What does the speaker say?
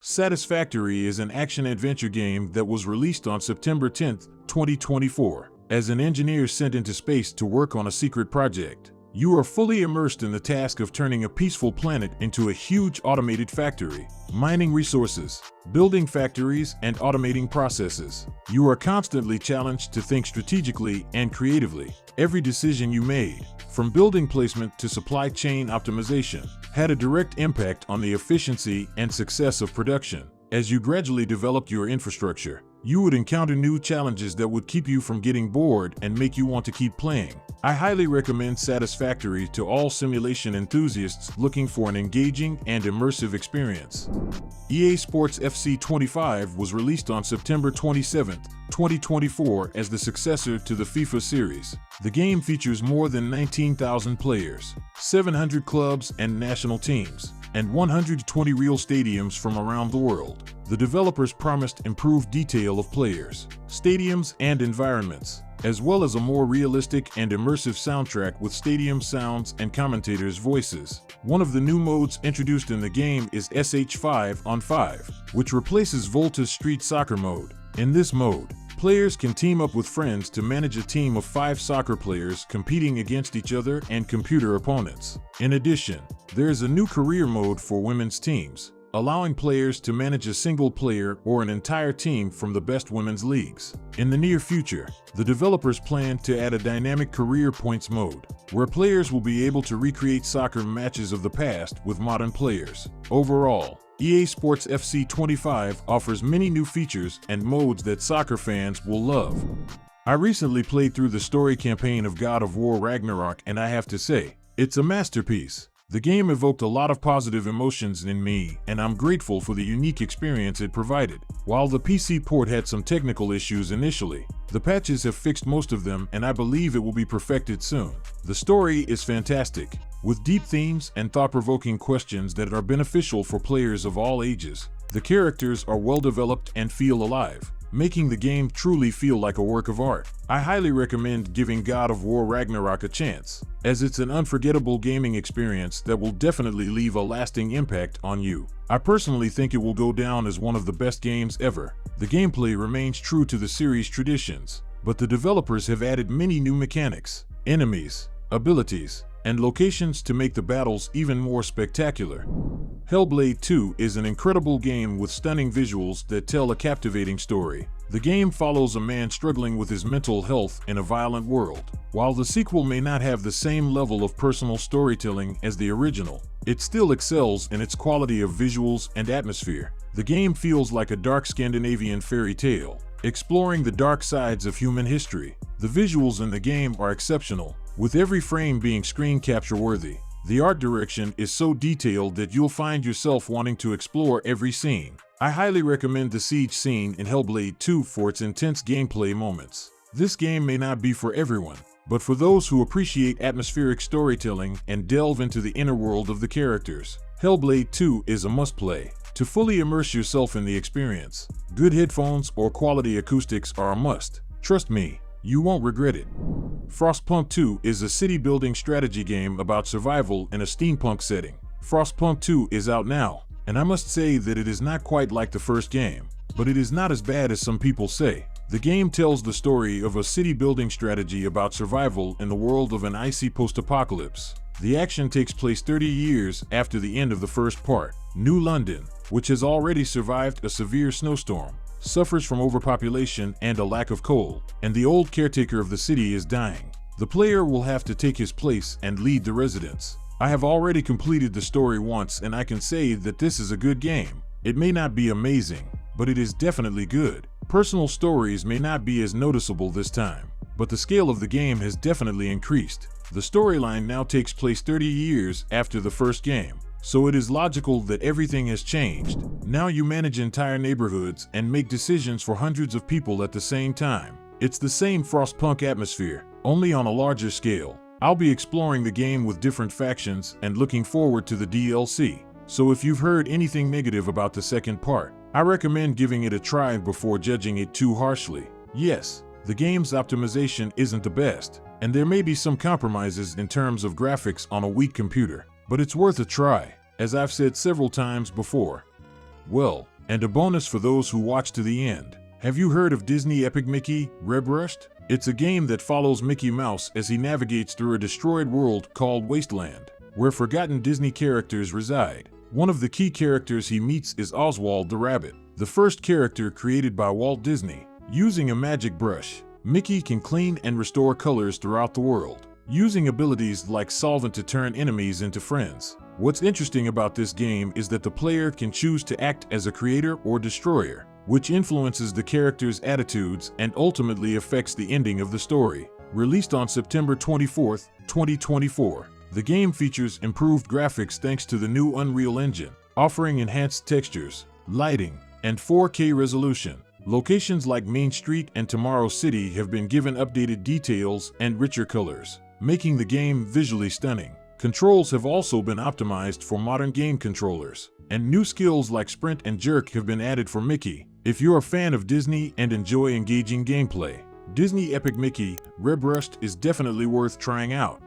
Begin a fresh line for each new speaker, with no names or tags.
Satisfactory is an action-adventure game that was released on September 10, 2024, as an engineer sent into space to work on a secret project. You are fully immersed in the task of turning a peaceful planet into a huge automated factory, mining resources, building factories, and automating processes. You are constantly challenged to think strategically and creatively. Every decision you made, from building placement to supply chain optimization, had a direct impact on the efficiency and success of production. As you gradually developed your infrastructure, you would encounter new challenges that would keep you from getting bored and make you want to keep playing. I highly recommend Satisfactory to all simulation enthusiasts looking for an engaging and immersive experience. EA Sports FC 25 was released on September 27, 2024 as the successor to the FIFA series. The game features more than 19,000 players, 700 clubs and national teams, and 120 real stadiums from around the world. The developers promised improved detail of players, stadiums, and environments, as well as a more realistic and immersive soundtrack with stadium sounds and commentators' voices. One of the new modes introduced in the game is SH5 on 5, which replaces Volta's Street Soccer mode. In this mode, players can team up with friends to manage a team of 5 soccer players competing against each other and computer opponents. In addition, there is a new career mode for women's teams, allowing players to manage a single player or an entire team from the best women's leagues. In the near future, the developers plan to add a dynamic career points mode, where players will be able to recreate soccer matches of the past with modern players. Overall, EA Sports FC 25 offers many new features and modes that soccer fans will love. I recently played through the story campaign of God of War Ragnarok, and I have to say, it's a masterpiece. The game evoked a lot of positive emotions in me, and I'm grateful for the unique experience it provided. While the PC port had some technical issues initially, the patches have fixed most of them, and I believe it will be perfected soon. The story is fantastic, with deep themes and thought-provoking questions that are beneficial for players of all ages. The characters are well developed and feel alive, making the game truly feel like a work of art. I highly recommend giving God of War Ragnarok a chance, as it's an unforgettable gaming experience that will definitely leave a lasting impact on you. I personally think it will go down as one of the best games ever. The gameplay remains true to the series' traditions, but the developers have added many new mechanics, enemies, abilities, and locations to make the battles even more spectacular. Hellblade II is an incredible game with stunning visuals that tell a captivating story. The game follows a man struggling with his mental health in a violent world. While the sequel may not have the same level of personal storytelling as the original, it still excels in its quality of visuals and atmosphere. The game feels like a dark Scandinavian fairy tale, exploring the dark sides of human history. The visuals in the game are exceptional, with every frame being screen capture worthy. The art direction is so detailed that you'll find yourself wanting to explore every scene. I highly recommend the siege scene in Hellblade II for its intense gameplay moments. This game may not be for everyone, but for those who appreciate atmospheric storytelling and delve into the inner world of the characters, Hellblade II is a must-play. To fully immerse yourself in the experience, good headphones or quality acoustics are a must. Trust me, you won't regret it. Frostpunk 2 is a city-building strategy game about survival in a steampunk setting. Frostpunk 2 is out now, and I must say that it is not quite like the first game, but it is not as bad as some people say. The game tells the story of a city-building strategy about survival in the world of an icy post-apocalypse. The action takes place 30 years after the end of the first part. New London, which has already survived a severe snowstorm, suffers from overpopulation and a lack of coal, and the old caretaker of the city is dying. The player will have to take his place and lead the residents. I have already completed the story once, and I can say that this is a good game. It may not be amazing, but it is definitely good. Personal stories may not be as noticeable this time, but the scale of the game has definitely increased. The storyline now takes place 30 years after the first game, so it is logical that everything has changed. Now you manage entire neighborhoods and make decisions for hundreds of people at the same time. It's the same Frostpunk atmosphere, only on a larger scale. I'll be exploring the game with different factions and looking forward to the DLC. So if you've heard anything negative about the second part, I recommend giving it a try before judging it too harshly. Yes, the game's optimization isn't the best, and there may be some compromises in terms of graphics on a weak computer, but it's worth a try, as I've said several times before. Well, and a bonus for those who watch to the end. Have you heard of Disney Epic Mickey, Rebrushed? It's a game that follows Mickey Mouse as he navigates through a destroyed world called Wasteland, where forgotten Disney characters reside. One of the key characters he meets is Oswald the Rabbit, the first character created by Walt Disney. Using a magic brush, Mickey can clean and restore colors throughout the world, using abilities like solvent to turn enemies into friends. What's interesting about this game is that the player can choose to act as a creator or destroyer, which influences the character's attitudes and ultimately affects the ending of the story. Released on September 24, 2024, the game features improved graphics thanks to the new Unreal Engine, offering enhanced textures, lighting, and 4K resolution. Locations like Main Street and Tomorrow City have been given updated details and richer colors, making the game visually stunning. Controls have also been optimized for modern game controllers, and new skills like Sprint and Jerk have been added for Mickey. If you're a fan of Disney and enjoy engaging gameplay, Disney Epic Mickey, Rebrushed is definitely worth trying out.